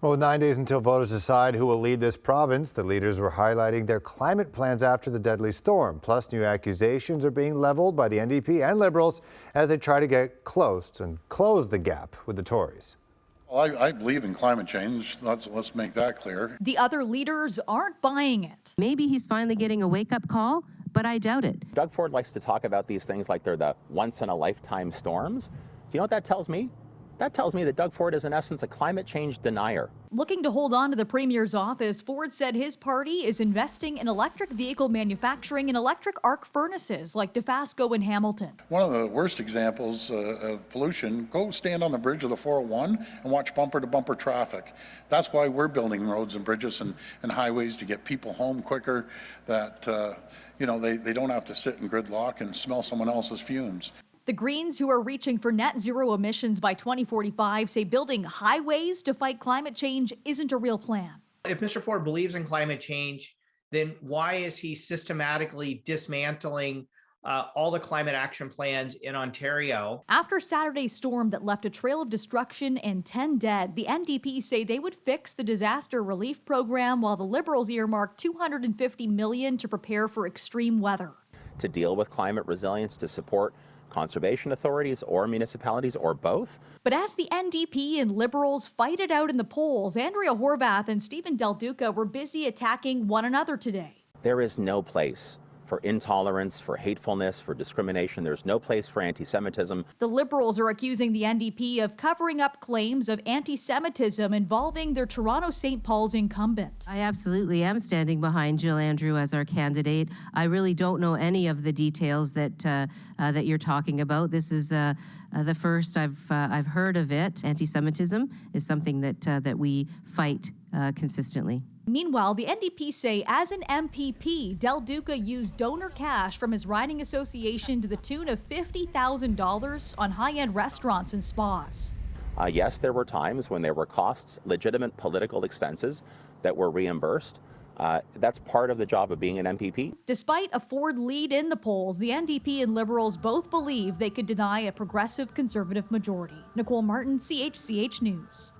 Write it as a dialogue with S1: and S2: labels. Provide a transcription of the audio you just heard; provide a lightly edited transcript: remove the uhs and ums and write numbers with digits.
S1: Well, with 9 days until voters decide who will lead this province, the leaders were highlighting their climate plans after the deadly storm. Plus, new accusations are being leveled by the NDP and Liberals as they try to get close and close the gap with the Tories.
S2: Well, I believe in climate change. Let's make that clear.
S3: The other leaders aren't buying it.
S4: Maybe he's finally getting a wake-up call, but I doubt it.
S5: Doug Ford likes to talk about these things like they're the once-in-a-lifetime storms. You know what that tells me? That tells me that Doug Ford is, in essence, a climate change denier.
S3: Looking to hold on to the Premier's office, Ford said his party is investing in electric vehicle manufacturing and electric arc furnaces like Dofasco in Hamilton.
S2: One of the worst examples of pollution, go stand on the bridge of the 401 and watch bumper-to-bumper traffic. That's why we're building roads and bridges and highways to get people home quicker, that they don't have to sit in gridlock and smell someone else's fumes.
S3: The Greens, who are reaching for net zero emissions by 2045, say building highways to fight climate change isn't a real plan.
S6: If Mr. Ford believes in climate change, then why is he systematically dismantling all the climate action plans in Ontario?
S3: After Saturday's storm that left a trail of destruction and 10 dead, the NDP say they would fix the disaster relief program, while the Liberals earmarked $250 million to prepare for extreme weather.
S5: To deal with climate resilience, to support conservation authorities or municipalities or both.
S3: But as the NDP and Liberals fight it out in the polls, Andrea Horvath and Stephen Del Duca were busy attacking one another today.
S5: There is no place for intolerance, for hatefulness, for discrimination. There's no place for anti-Semitism.
S3: The Liberals are accusing the NDP of covering up claims of anti-Semitism involving their Toronto St. Paul's incumbent.
S4: I absolutely am standing behind Jill Andrew as our candidate. I really don't know any of the details that that you're talking about. This is the first I've heard of it. Anti-Semitism is something that we fight consistently.
S3: Meanwhile, the NDP say as an MPP, Del Duca used donor cash from his riding association to the tune of $50,000 on high-end restaurants and spas.
S5: Yes, there were times when there were costs, legitimate political expenses that were reimbursed. That's part of the job of being an MPP.
S3: Despite a Ford lead in the polls, the NDP and Liberals both believe they could deny a progressive Conservative majority. Nicole Martin, CHCH News.